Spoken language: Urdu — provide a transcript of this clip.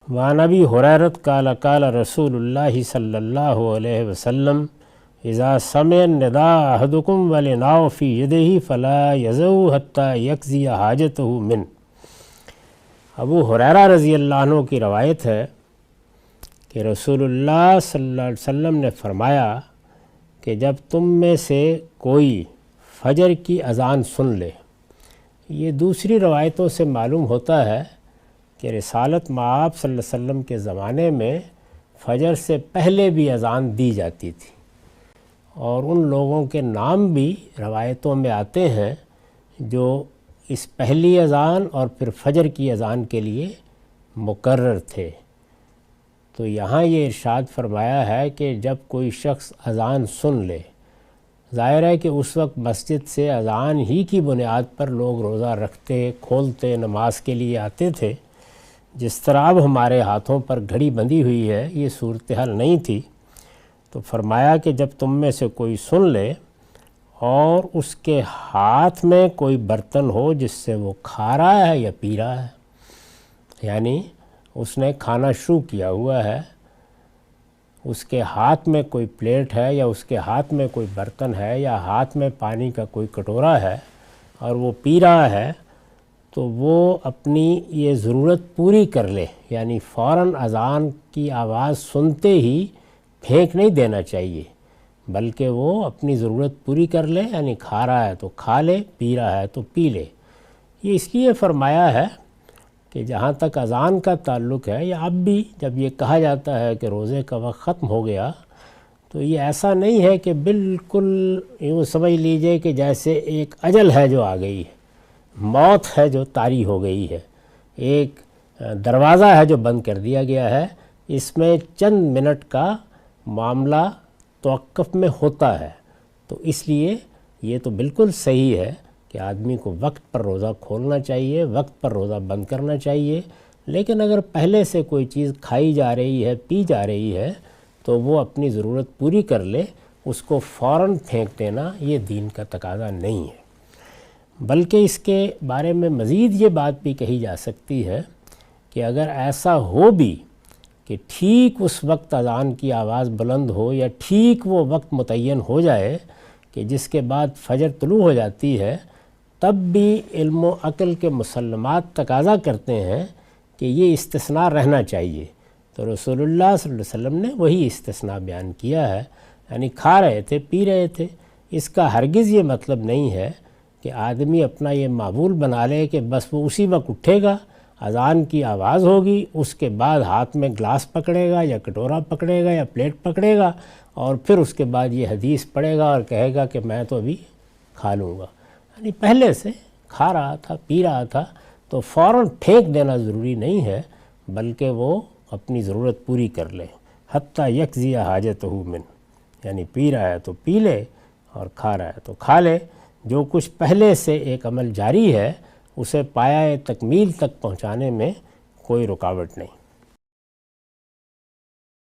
وعن ابی ہریرہ قال قال رسول اللہ صلی اللہ علیہ وسلم اذا سمع النداء احدکم والاناء فی یدہ فلا یضعه حتی یقضی حاجتہ منہ۔ ابو ہریرہ رضی اللہ عنہ کی روایت ہے کہ رسول اللہ صلی اللہ علیہ وسلم نے فرمایا کہ جب تم میں سے کوئی فجر کی اذان سن لے، یہ دوسری روایتوں سے معلوم ہوتا ہے کہ رسالت مآب صلی اللہ علیہ وسلم کے زمانے میں فجر سے پہلے بھی اذان دی جاتی تھی، اور ان لوگوں کے نام بھی روایتوں میں آتے ہیں جو اس پہلی اذان اور پھر فجر کی اذان کے لیے مقرر تھے۔ تو یہاں یہ ارشاد فرمایا ہے کہ جب کوئی شخص اذان سن لے، ظاہر ہے کہ اس وقت مسجد سے اذان ہی کی بنیاد پر لوگ روزہ رکھتے، کھولتے، نماز کے لیے آتے تھے۔ جس طرح اب ہمارے ہاتھوں پر گھڑی بندھی ہوئی ہے، یہ صورتحال نہیں تھی۔ تو فرمایا کہ جب تم میں سے کوئی سن لے اور اس کے ہاتھ میں کوئی برتن ہو جس سے وہ کھا رہا ہے یا پی رہا ہے، یعنی اس نے کھانا شروع کیا ہوا ہے، اس کے ہاتھ میں کوئی پلیٹ ہے یا اس کے ہاتھ میں کوئی برتن ہے یا ہاتھ میں پانی کا کوئی کٹورا ہے اور وہ پی رہا ہے، تو وہ اپنی یہ ضرورت پوری کر لے، یعنی فوراً اذان کی آواز سنتے ہی پھینک نہیں دینا چاہیے، بلکہ وہ اپنی ضرورت پوری کر لے، یعنی کھا رہا ہے تو کھا لے، پی رہا ہے تو پی لے۔ یہ اس لیے فرمایا ہے کہ جہاں تک اذان کا تعلق ہے، یا اب بھی جب یہ کہا جاتا ہے کہ روزے کا وقت ختم ہو گیا، تو یہ ایسا نہیں ہے کہ بالکل یوں سمجھ لیجئے کہ جیسے ایک اجل ہے جو آ گئی ہے، موت ہے جو طاری ہو گئی ہے، ایک دروازہ ہے جو بند کر دیا گیا ہے۔ اس میں چند منٹ کا معاملہ توقف میں ہوتا ہے، تو اس لیے یہ تو بالکل صحیح ہے کہ آدمی کو وقت پر روزہ کھولنا چاہیے، وقت پر روزہ بند کرنا چاہیے، لیکن اگر پہلے سے کوئی چیز کھائی جا رہی ہے، پی جا رہی ہے، تو وہ اپنی ضرورت پوری کر لے، اس کو فوراً پھینک دینا یہ دین کا تقاضا نہیں ہے۔ بلکہ اس کے بارے میں مزید یہ بات بھی کہی جا سکتی ہے کہ اگر ایسا ہو بھی کہ ٹھیک اس وقت اذان کی آواز بلند ہو یا ٹھیک وہ وقت متعین ہو جائے کہ جس کے بعد فجر طلوع ہو جاتی ہے، تب بھی علم و عقل کے مسلمات تقاضا کرتے ہیں کہ یہ استثناء رہنا چاہیے۔ تو رسول اللہ صلی اللہ علیہ وسلم نے وہی استثناء بیان کیا ہے، یعنی کھا رہے تھے، پی رہے تھے۔ اس کا ہرگز یہ مطلب نہیں ہے کہ آدمی اپنا یہ معمول بنا لے کہ بس وہ اسی وقت اٹھے گا، اذان کی آواز ہوگی، اس کے بعد ہاتھ میں گلاس پکڑے گا یا کٹورا پکڑے گا یا پلیٹ پکڑے گا، اور پھر اس کے بعد یہ حدیث پڑھے گا اور کہے گا کہ میں تو ابھی کھا لوں گا۔ یعنی پہلے سے کھا رہا تھا، پی رہا تھا، تو فوراً پھینک دینا ضروری نہیں ہے، بلکہ وہ اپنی ضرورت پوری کر لے، حتیٰ یقضی حاجتہ منہ، یعنی پی رہا ہے تو پی لے اور کھا رہا ہے تو کھا لے۔ جو کچھ پہلے سے ایک عمل جاری ہے، اسے پایہ تکمیل تک پہنچانے میں کوئی رکاوٹ نہیں۔